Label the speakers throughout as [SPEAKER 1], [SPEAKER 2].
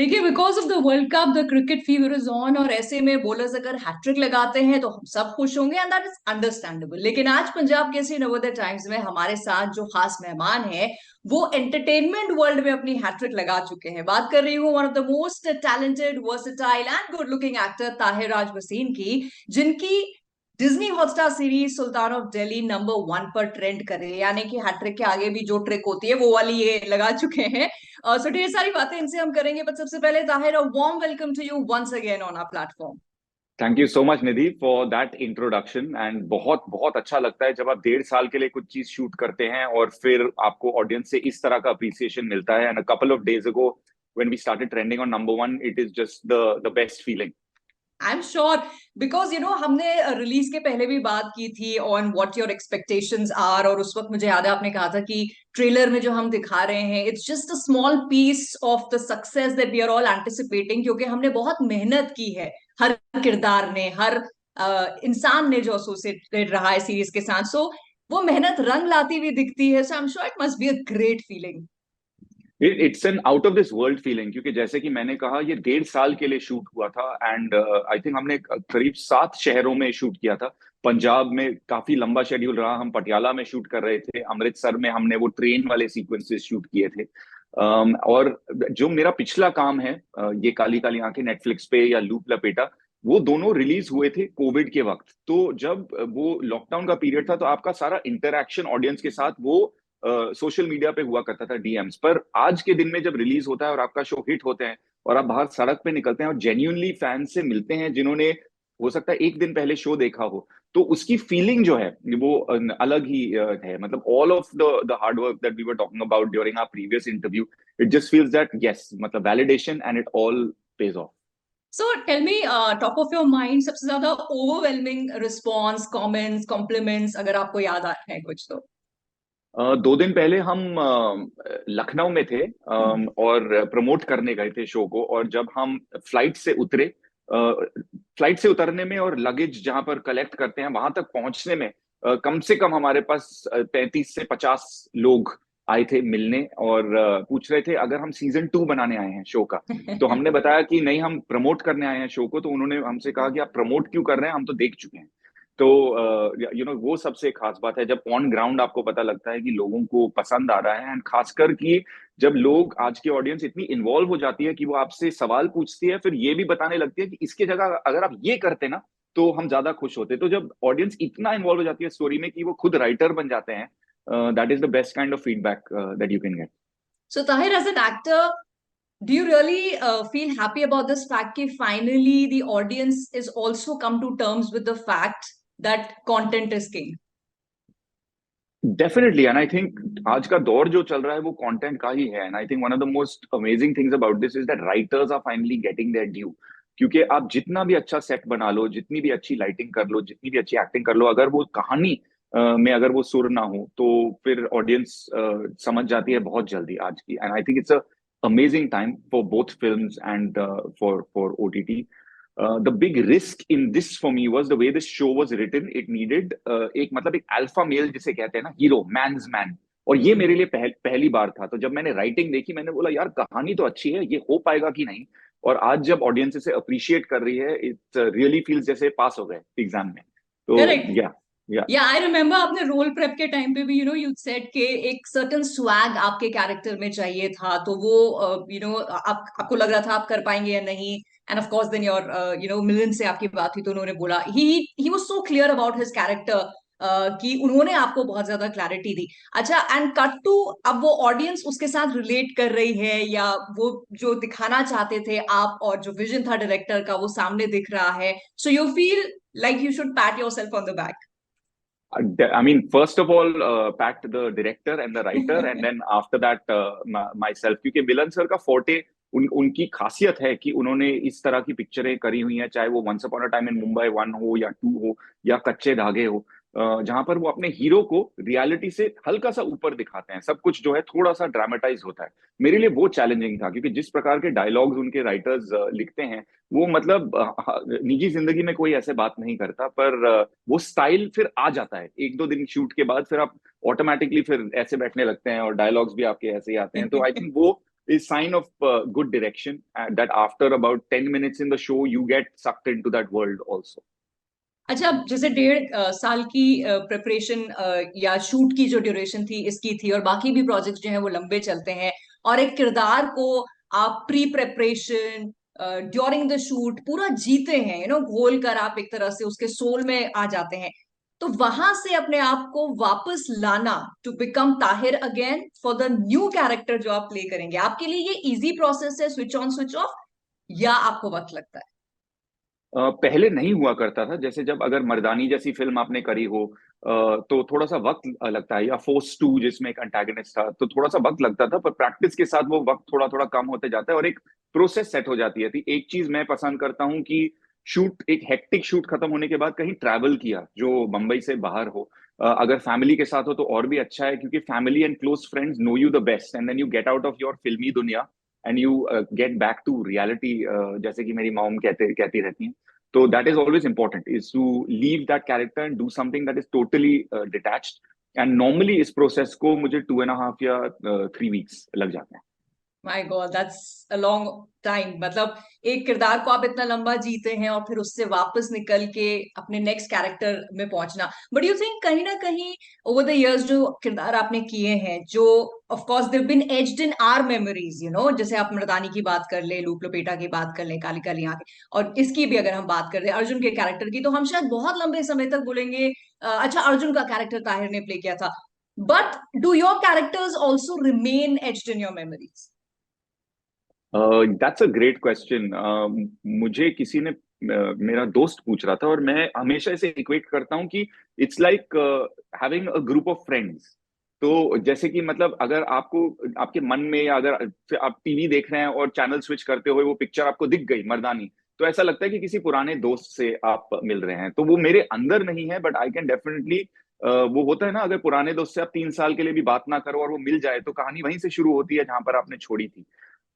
[SPEAKER 1] देखिए, because of the world cup the cricket fever is on, और ऐसे में बॉलर्स अगर हैट्रिक लगाते हैं तो हम सब खुश होंगे, एंड दैट इज अंडरस्टैंडेबल। लेकिन आज पंजाब केसरी नवोदय टाइम्स में हमारे साथ जो खास मेहमान है, वो एंटरटेनमेंट वर्ल्ड में अपनी हैट्रिक लगा चुके हैं। बात कर रही हूँ one of the most talented, versatile and good looking actor Tahir Raj Wasim की, जिनकी Disney Hotstar series Sultan of Delhi number 1 पर ट्रेंड करे, यानी कि हैट्रिक के आगे भी जो ट्रिक होती है वो वाली ये लगा चुके हैं। सो ढेर सारी बातें इनसे हम करेंगे, बट सबसे पहले Tahir, a warm welcome to you once again on our platform.
[SPEAKER 2] Thank you so much Nidhi for that introduction. And बहुत बहुत अच्छा लगता है जब आप 1.5 साल के लिए कुछ चीज शूट करते हैं और फिर आपको ऑडियंस से इस तरह का अप्रिसिएशन मिलता है। And a couple of days ago when we started trending on number 1, it is just the best feeling.
[SPEAKER 1] I am sure, because हमने रिलीज के पहले भी बात की थी on what your expectations are, और उस वक्त मुझे याद है आपने कहा था कि ट्रेलर में जो हम दिखा रहे हैं it's just a small piece of the success that we are all anticipating, क्योंकि हमने बहुत मेहनत की है, हर किरदार ने, हर इंसान ने जो एसोसिएटेड रहा है सीरीज के साथ। सो वो मेहनत रंग लाती हुई दिखती है। So I am sure it must be a great feeling.
[SPEAKER 2] It's an out of this world feeling, क्योंकि जैसे कि मैंने कहा ये 1.5 साल के लिए शूट हुआ था। एंड आई थिंक हमने करीब 7 शहरों में शूट किया था। पंजाब में काफी लंबा शेड्यूल रहा, हम पटियाला में शूट कर रहे थे, अमृतसर में हमने वो ट्रेन वाले सीक्वेंसेस शूट किए थे। और जो मेरा पिछला काम है, ये काली काली आंखें नेटफ्लिक्स पे या लूप लपेटा, वो दोनों रिलीज हुए थे कोविड के वक्त। तो जब वो लॉकडाउन का पीरियड था तो आपका सारा इंटरेक्शन ऑडियंस के साथ वो सोशल मीडिया पे हुआ करता था, डीएम्स पर। आज के दिन में जब रिलीज होता है और आपका शो हिट होते हैं और आप बाहर सड़क पे निकलते हैं और जेन्युइनली फैंस से मिलते हैं जिन्होंने हो सकता है एक दिन पहले शो देखा हो, तो उसकी फीलिंग जो है वो अलग ही है। मतलब all of the hard work that we were talking about during our previous interview, it just feels that yes, मतलब validation and it all pays off.
[SPEAKER 1] So tell me, top of your mind सबसे ज्यादा overwhelming response, comments, compliments, अगर आपको याद आ रहे हैं कुछ तो।
[SPEAKER 2] 2 दिन पहले हम लखनऊ में थे, और प्रमोट करने गए थे शो को। और जब हम फ्लाइट से उतरे, फ्लाइट से उतरने में और लगेज जहां पर कलेक्ट करते हैं वहां तक पहुंचने में कम से कम हमारे पास 35 से 50 लोग आए थे मिलने, और पूछ रहे थे अगर हम सीजन 2 बनाने आए हैं शो का। तो हमने बताया कि नहीं, हम प्रमोट करने आए हैं शो को। तो उन्होंने हमसे कहा कि आप प्रमोट क्यों कर रहे हैं, हम तो देख चुके हैं। तो वो सबसे खास बात है जब ऑन ग्राउंड आपको पता लगता है कि लोगों को पसंद आ रहा है। एंड खासकर कि जब लोग, आज की ऑडियंस इतनी इन्वॉल्व हो जाती है कि वो आपसे सवाल पूछती है, फिर ये भी बताने लगती है कि इसके जगह अगर आप ये करते ना तो हम ज्यादा खुश होते। तो जब ऑडियंस इतना इन्वॉल्व हो जाती है स्टोरी में कि वो खुद राइटर बन जाते हैं, that is the best kind of feedback that you can get.
[SPEAKER 1] So Tahir, as an actor, do you really feel happy about this fact कि finally the audience is also come to terms with the fact that content is king?
[SPEAKER 2] Definitely, and I think आज का दौर जो चल रहा है वो content का ही है। And I think one of the most amazing things about this is that writers are finally getting their due. क्योंकि आप जितना भी अच्छा सेट बना लो, जितनी भी अच्छी लाइटिंग कर लो, जितनी भी अच्छी एक्टिंग कर लो, अगर वो कहानी में अगर वो सुर ना हो तो फिर ऑडियंस समझ जाती है बहुत जल्दी आज की। And I think it's a amazing time for both films and for OTT. The big risk in this for me was the way this show was written. It needed एक, मतलब एक अल्फा मेल जिसे कहते हैं ना, hero, mains man. और ये मेरे लिए पहली बार था। तो जब मैंने राइटिंग देखी मैंने बोला यार कहानी तो अच्छी है, ये हो पाएगा कि नहीं। और आज जब ऑडियंस इसे अप्रिशिएट कर रही है, इट रियली फील्स जैसे पास हो गए एग्जाम में। तो
[SPEAKER 1] Correct.
[SPEAKER 2] या
[SPEAKER 1] या आई रिमेम्बर आपने रोल प्रेप के टाइम पे भी यू सेड के एक सर्टेन स्वैग आपके कैरेक्टर में चाहिए था, तो वो आपको लग रहा था आप कर पाएंगे या नहीं। And of course then your million से आपकी बात हुई तो उन्होंने बोला he was so clear about his character कि उन्होंने आपको बहुत ज्यादा क्लैरिटी दी। अच्छा, एंड कट टू, अब वो ऑडियंस उसके साथ रिलेट कर रही है, या वो जो दिखाना चाहते थे आप और जो विजन था डायरेक्टर का वो सामने दिख रहा है, so you feel like you should PAT yourself on the back?
[SPEAKER 2] I mean, first of all, pat the director and the writer, and then after that, myself. क्योंकि मिलन सर का फोर्टे, उनकी खासियत है कि उन्होंने इस तरह की पिक्चरें करी हुई हैं, चाहे वो once upon a time in Mumbai 1 हो या 2 हो या कच्चे धागे हो, जहां पर वो अपने हीरो को रियलिटी से हल्का सा ऊपर दिखाते हैं। सब कुछ जो है थोड़ा सा ड्रामेटाइज होता है। मेरे लिए वो चैलेंजिंग था, क्योंकि जिस प्रकार के डायलॉग्स उनके राइटर्स लिखते हैं, वो मतलब निजी जिंदगी में कोई ऐसे बात नहीं करता, पर वो स्टाइल फिर आ जाता है 1-2 दिन शूट के बाद। फिर आप ऑटोमेटिकली फिर ऐसे बैठने लगते हैं और डायलॉग्स भी आपके ऐसे ही आते हैं। तो आई थिंक वो is sign of good direction, that after about 10 minutes in the show you get sucked into that world also.
[SPEAKER 1] अच्छा, जैसे 1.5 साल की प्रिपरेशन या शूट की जो ड्यूरेशन थी इसकी थी, और बाकी भी प्रोजेक्ट्स जो हैं वो लंबे चलते हैं, और एक किरदार को आप pre preparation during the shoot पूरा जीते हैं, घोल कर आप एक तरह से उसके सोल में आ जाते हैं। तो वहां से अपने आप को वापस लाना to become Tahir again for the new character जो आप प्ले करेंगे, आपके लिए ये इजी प्रोसेस है, स्विच ऑन स्विच ऑफ, या आपको वक्त लगता है?
[SPEAKER 2] पहले नहीं हुआ करता था, जैसे जब अगर मर्दानी जैसी फिल्म आपने करी हो तो थोड़ा सा वक्त लगता है, या फोर्स 2 जिसमें एक अंटागनिस्ट था, तो थोड़ा सा वक्त लगता था, पर प्रैक्टिस के साथ वो वक्त थोड़ा थोड़ा कम होते जाता है और एक प्रोसेस सेट हो जाती है। थी एक चीज मैं पसंद करता हूँ कि शूट, एक हेक्टिक शूट खत्म होने के बाद कहीं ट्रैवल किया जो मुंबई से बाहर हो, अगर फैमिली के साथ हो तो और भी अच्छा है, क्योंकि family and close friends know you the best, and then you get out of your फिल्मी दुनिया and you get back to reality, जैसे कि मेरी मॉम कहती रहती हैं। So that is always important, is to leave that character and do something that is totally detached. And normally इस process को मुझे 2.5 या 3 weeks लग जाते हैं।
[SPEAKER 1] My God, that's a long time. मतलब एक किरदार को आप इतना लंबा जीते हैं और फिर उससे वापस निकल के अपने नेक्स्ट कैरेक्टर में पहुंचना। बट यू थिंक कहीं ना कहीं ओवर द इयर्स जो किरदार आपने किए हैं, जो of course they've been etched in our memories, जैसे आप मर्दानी की बात कर ले, लूप लपेटा की बात कर ले, काली काली आंखें, और इसकी भी अगर हम बात कर रहे हैं अर्जुन के कैरेक्टर की, तो हम शायद बहुत लंबे समय तक बोलेंगे अच्छा अर्जुन का कैरेक्टर ताहिर ने प्ले किया था। But do your characters also remain aged in your memories?
[SPEAKER 2] That's a great question. मुझे किसी ने मेरा दोस्त पूछ रहा था, और मैं हमेशा इसे इक्वेट करता हूँ कि it's like having a group of friends. तो जैसे कि मतलब अगर आपको आपके मन में, या अगर आप टीवी देख रहे हैं और चैनल स्विच करते हुए वो पिक्चर आपको दिख गई मर्दानी, तो ऐसा लगता है कि किसी पुराने दोस्त से आप मिल रहे हैं। तो वो मेरे अंदर नहीं है, बट आई कैन डेफिनेटली, वो होता है ना, अगर पुराने दोस्त से आप 3 साल के लिए भी बात ना करो और वो मिल जाए, तो कहानी वहीं से शुरू होती है जहां पर आपने छोड़ी थी।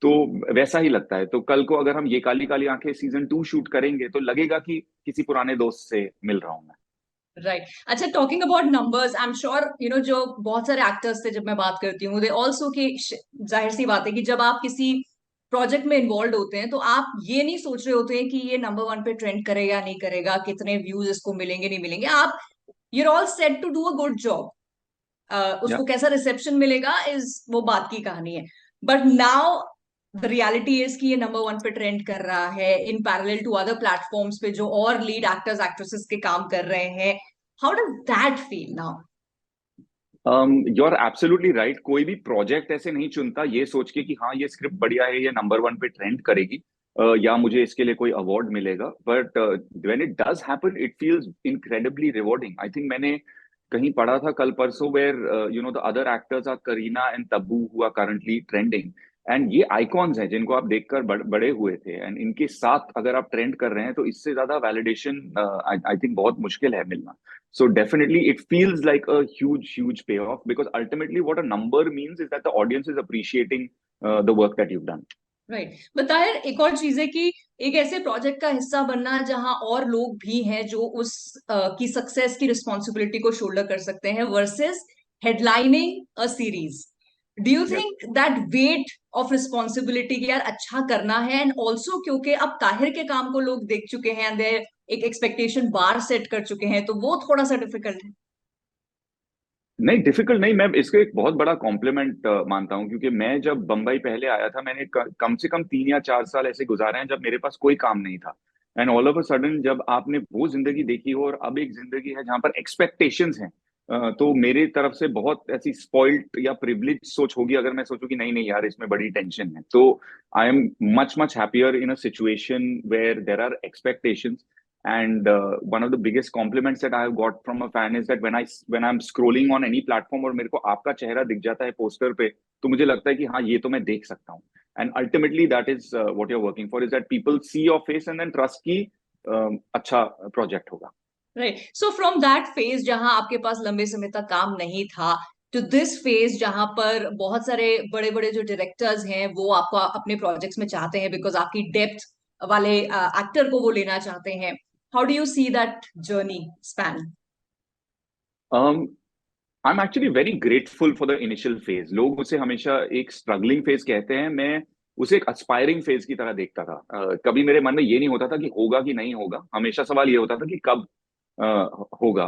[SPEAKER 2] तो वैसा ही लगता है। तो कल को अगर हम ये काली काली आंखें सीजन 2 शूट करेंगे तो लगेगा कि किसी पुराने दोस्त से मिल रहा हूं मैं।
[SPEAKER 1] राइट। अच्छा, talking about numbers, I am sure जो बहुत सारे एक्टर्स थे, जब मैं बात करती हूँ, दे ऑल्सो कि जाहिर सी बात है कि जब आप किसी प्रोजेक्ट में इन्वॉल्व होते हैं तो आप ये नहीं सोच रहे होते हैं कि ये नंबर 1 पे ट्रेंड करेगा नहीं करेगा, कितने व्यूज इसको मिलेंगे नहीं मिलेंगे। आप you're all set to do a good job.
[SPEAKER 2] या
[SPEAKER 1] उसको कैसा रिसेप्शन मिलेगा इज वो बात की कहानी है। But now the reality is कि ये नंबर 1 पे ट्रेंड कर रहा है in parallel to other platforms पे जो और लीड एक्टर्स एक्ट्रेसेस के काम कर रहे हैं। How does that feel now?
[SPEAKER 2] You are absolutely right. कोई भी प्रोजेक्ट ऐसे नहीं चुनता ये सोच के कि हाँ ये स्क्रिप्ट बढ़िया है, ये नंबर 1 पे ट्रेंड करेगी, या मुझे इसके लिए कोई अवार्ड मिलेगा। But when it does happen it feels incredibly rewarding. I think मैंने कहीं पढ़ा था कल परसों, where the other actors are Kareena and Tabu who are currently trending, and ये आइकॉन्स हैं जिनको आप देखकर बड़े हुए थे, एंड इनके साथ अगर आप ट्रेंड कर रहे हैं तो इससे ज्यादा वैलिडेशन आई थिंक बहुत मुश्किल है मिलना। So definitely it feels like a huge payoff, because ultimately what a number means is that the audience is appreciating the work that you've done.
[SPEAKER 1] Right. बताए एक और चीज है कि एक ऐसे प्रोजेक्ट का हिस्सा बनना जहां और लोग भी हैं जो उस की सक्सेस की रिस्पॉन्सिबिलिटी को शोल्डर कर सकते हैं, versus headlining a series. Do you
[SPEAKER 2] Yes.
[SPEAKER 1] Think that weight of responsibility की यार अच्छा करना है? एंड ऑल्सो क्योंकि अब ताहिर के काम को लोग देख चुके हैं, एंड एक एक्सपेक्टेशन बार सेट कर चुके हैं, तो वो थोड़ा सा डिफिकल्ट है।
[SPEAKER 2] नहीं, डिफिकल्ट नहीं, मैं इसको एक बहुत बड़ा कॉम्प्लीमेंट मानता हूँ, क्योंकि मैं जब बंबई पहले आया था मैंने कम से कम 3 या 4 साल ऐसे गुजारे हैं जब मेरे पास कोई काम नहीं था। And all of a sudden जब आपने वो जिंदगी देखी हो और अब एक जिंदगी है जहां पर एक्सपेक्टेशंस हैं, तो मेरी तरफ से बहुत ऐसी स्पॉइल्ड या प्रिविलेज सोच होगी अगर मैं सोचूं कि नहीं नहीं यार इसमें बड़ी टेंशन है। तो I am much much happier in a situation where there are expectations. And one of the biggest compliments that I have got from a fan is that when I'm scrolling on any platform और मेरे को आपका चेहरा दिख जाता है poster पे, तो मुझे लगता है कि हाँ ये तो मैं देख सकता हूँ। And ultimately that is what you're working for, is that people see your face and then trust कि अच्छा प्रोजेक्ट होगा।
[SPEAKER 1] Right. So from that phase जहां आपके पास लंबे समय तक काम नहीं था, टू दिस फेज जहां पर बहुत सारे बड़े बड़े जो डायरेक्टर्स हैं वो आपको अपने प्रोजेक्ट्स में चाहते हैं बिकॉज आपकी डेप्थ वाले एक्टर को वो लेना चाहते हैं, how do you see that journey span?
[SPEAKER 2] I am actually very grateful for the initial phase. लोग उसे हमेशा एक स्ट्रगलिंग फेज कहते हैं, मैं उसे एक एस्पायरिंग फेज की तरह देखता था। कभी मेरे मन में ये नहीं होता था कि होगा कि नहीं होगा, हमेशा सवाल ये होता था कि कब होगा।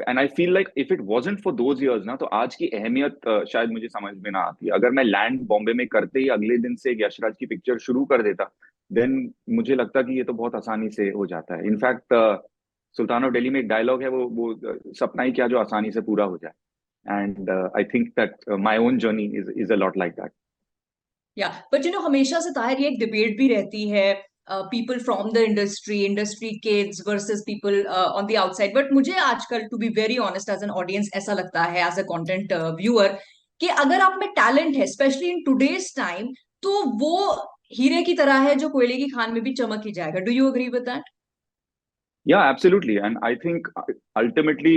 [SPEAKER 2] And I feel like if it wasn't for those years ना, तो आज की अहमियत शायद मुझे समझ में ना आती। अगर मैं लैंड बॉम्बे में करते ही अगले दिन से एक यशराज की पिक्चर शुरू कर देता, देन मुझे लगता कि ये तो बहुत आसानी से हो जाता है। इनफैक्ट सुल्तान ऑफ दिल्ली में एक डायलॉग है, वो सपना ही क्या जो आसानी से पूरा हो जाए। And I think that my own journey is a lot like that.
[SPEAKER 1] या बट हमेशा से ताहिर ये एक डिबेट भी रहती है, people from the industry kids versus people on the outside. But मुझे आजकल, to be very honest, as an audience ऐसा लगता है, एज अ कंटेंट व्यूअर, कि अगर आप में टैलेंट है, स्पेशली इन टुडेज टाइम, तो वो हीरे की तरह है जो कोयले की खान में भी चमक ही जाएगा। Do you agree with that?
[SPEAKER 2] Yeah, absolutely. And I think ultimately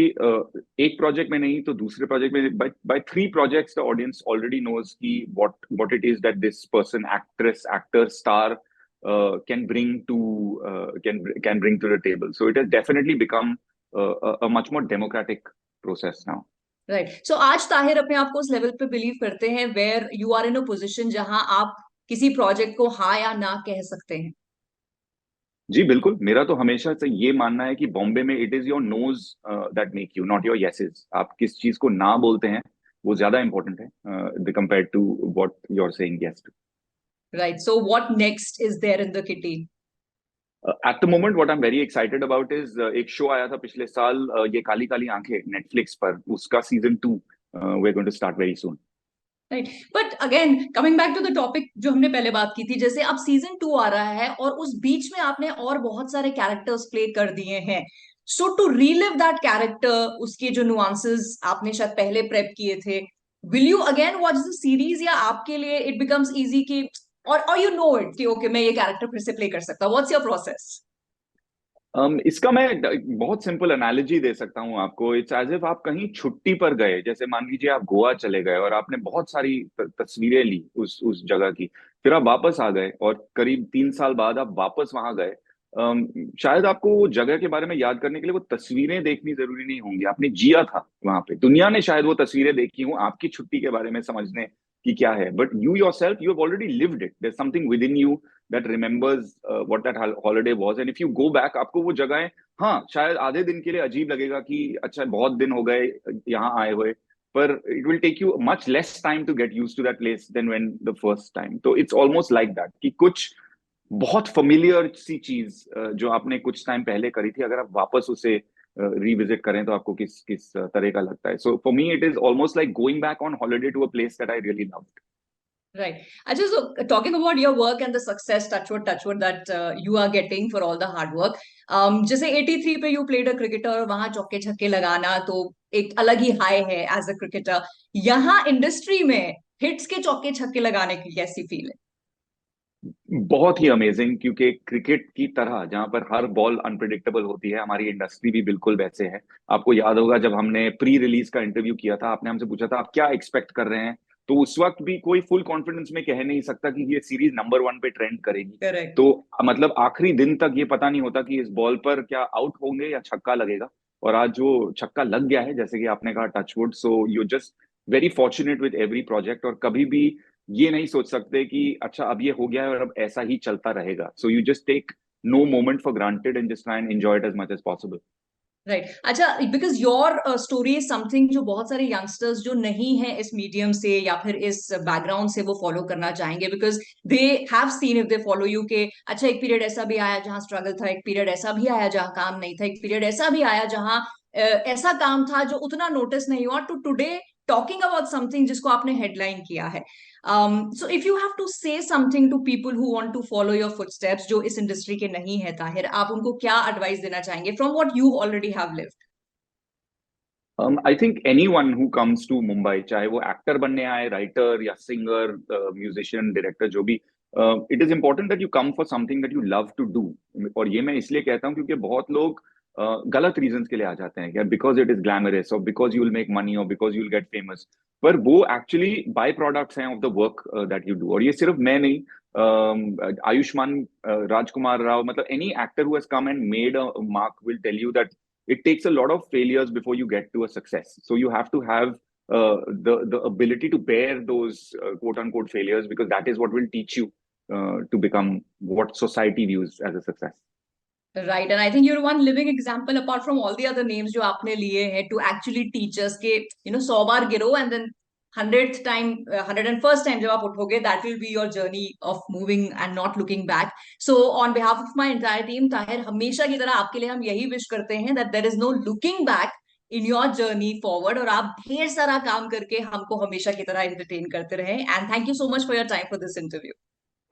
[SPEAKER 2] एक प्रोजेक्ट में नहीं तो दूसरे प्रोजेक्ट में, by three projects the audience already knows कि what it is that this person, actress, actor, star can bring to can bring to the table. So it has definitely become a much more democratic process now.
[SPEAKER 1] Right. So आज ताहिर अपने आप को उस level पे believe करते हैं where you are in a position जहां आप किसी प्रोजेक्ट को हाँ या ना कह सकते हैं?
[SPEAKER 2] जी बिल्कुल, मेरा तो हमेशा से ये मानना है कि बॉम्बे में it is your nose that make you, not your eyes. आप किस चीज को ना बोलते हैं वो ज्यादा इंपॉर्टेंट है compare to what you are saying yes to.
[SPEAKER 1] Right. So what next is there in the kitty?
[SPEAKER 2] At the moment what I am very excited about is एक शो आया था पिछले साल, ये काली काली आंखें, नेटफ्लिक्स पर, उसका season 2 we are going to start very soon.
[SPEAKER 1] Right. But again coming back to the topic जो हमने पहले बात की थी, जैसे अब सीजन 2 आ रहा है और उस बीच में आपने और बहुत सारे कैरेक्टर्स प्ले कर दिए हैं। सो टू रीलिव दैट कैरेक्टर, उसके जो नुआंसेस आपने शायद पहले प्रेप किए थे, will you again watch the series, या आपके लिए इट बिकम्स इजी कि, और यू नो इट कि ओके मैं ये कैरेक्टर फिर से प्ले कर सकता हूँ? What's your process?
[SPEAKER 2] इसका मैं बहुत सिंपल एनालॉजी दे सकता हूँ आपको। इट्स एज इफ आप कहीं छुट्टी पर गए, जैसे मान लीजिए आप गोवा चले गए और आपने बहुत सारी तस्वीरें ली उस जगह की, फिर आप वापस आ गए और करीब 3 साल बाद आप वापस वहां गए। शायद आपको वो जगह के बारे में याद करने के लिए वो तस्वीरें देखनी जरूरी नहीं होंगी, आपने जिया था वहां पे, दुनिया ने शायद वो तस्वीरें देखी हूँ आपकी छुट्टी के बारे में समझने की क्या है, but you yourself you have already lived it. There something within you that remembers what that holiday was, and if you go back, आपको वो जगहें, हाँ शायद आधे दिन के लिए अजीब लगेगा कि अच्छा बहुत दिन हो गए यहाँ आए हुए, पर it will take you much less time to get used to that place than when the first time. तो it's almost like that कि कुछ बहुत familiar सी चीज जो आपने कुछ टाइम पहले करी थी, अगर आप वापस उसे रिविजिट करें तो आपको किस किस तरह का लगता है। So for me it is almost like going back on holiday to a place that I really loved.
[SPEAKER 1] Right. Ajay, so talking about your work and the success, touch wood, that you are getting for all the hard work. जैसे 83 पे you played a cricketer और वहां चौके छक्के लगाना तो एक अलग ही हाई है एज अ क्रिकेटर। यहाँ इंडस्ट्री में हिट्स के चौके छक्के लगाने की कैसी फील है?
[SPEAKER 2] बहुत ही अमेजिंग, क्योंकि क्रिकेट की तरह जहां पर हर बॉल अनप्रिडिक्टेबल होती है, हमारी इंडस्ट्री भी बिल्कुल वैसे है। आपको याद होगा जब हमने प्री रिलीज का इंटरव्यू किया था, आपने हमसे पूछा था आप क्या एक्सपेक्ट कर रहे हैं, तो उस वक्त भी कोई फुल कॉन्फिडेंस में कह नहीं सकता कि ये सीरीज नंबर 1 पे ट्रेंड करेगी।
[SPEAKER 1] करेक्ट।
[SPEAKER 2] तो मतलब आखिरी दिन तक ये पता नहीं होता कि इस बॉल पर क्या आउट होंगे या छक्का लगेगा, और आज जो छक्का लग गया है, जैसे कि आपने कहा touch wood, so you just very fortunate with every project, और कभी भी ये नहीं सोच सकते कि अच्छा अब ये हो गया है और अब ऐसा ही चलता रहेगा। So you just take no moment for granted and just try and enjoy it as much as possible.
[SPEAKER 1] Right. अच्छा, because your story is something जो बहुत सारे यंगस्टर्स जो नहीं है इस मीडियम से या फिर इस बैकग्राउंड से वो फॉलो करना चाहेंगे, because they have seen, if they follow you, के अच्छा एक पीरियड ऐसा भी आया जहां स्ट्रगल था, एक पीरियड ऐसा भी आया जहां काम नहीं था, एक पीरियड ऐसा भी आया जहां ऐसा काम था जो उतना नोटिस नहीं हुआ, to today talking about something जिसको आपने हेडलाइन किया है। So if you have to say something to people who want to follow your footsteps, जो इस इंडस्ट्री के नहीं है ताहिर, आप उनको क्या एडवाइस देना चाहेंगे from what you already have lived?
[SPEAKER 2] I think any one who comes to Mumbai, चाहे वो एक्टर बनने आए, राइटर या सिंगर, म्यूजिशियन, डायरेक्टर, जो भी, it is important that you come for something that you love to do. और ये मैं इसलिए कहता हूँ क्योंकि बहुत लोग गलत रीजंस के लिए आ जाते हैं, क्या बिकॉज इट इज ग्लैमरस और because you will make money और because you will get famous, पर वो एक्चुअली बाय प्रोडक्ट्स हैं of the work that you do. और ये सिर्फ मैं नहीं, आयुष्मान राजकुमार राव, मतलब any actor who has come and made a mark will tell you that it takes a lot of failures before you get to a success. So you have to have the ability to bear those quote unquote failures, because that is what will teach you to become what society views as a success.
[SPEAKER 1] Right, and I think you're one living example apart from all the other names जो आपने लिए हैं to actually teach us के 100 बार गिरो and then 100th time 101st time जब आप उठोगे, that will be your journey of moving and not looking back. So on behalf of my entire team, Tahir, हमेशा की तरह आपके लिए हम यही विश करते हैं that there is no looking back in your journey forward, और आप ढेर सारा काम करके हमको हमेशा की तरह entertain करते रहें. And thank you so much for your time for this interview.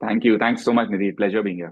[SPEAKER 2] Thank you. Thanks so much, Nidhi. Pleasure being here.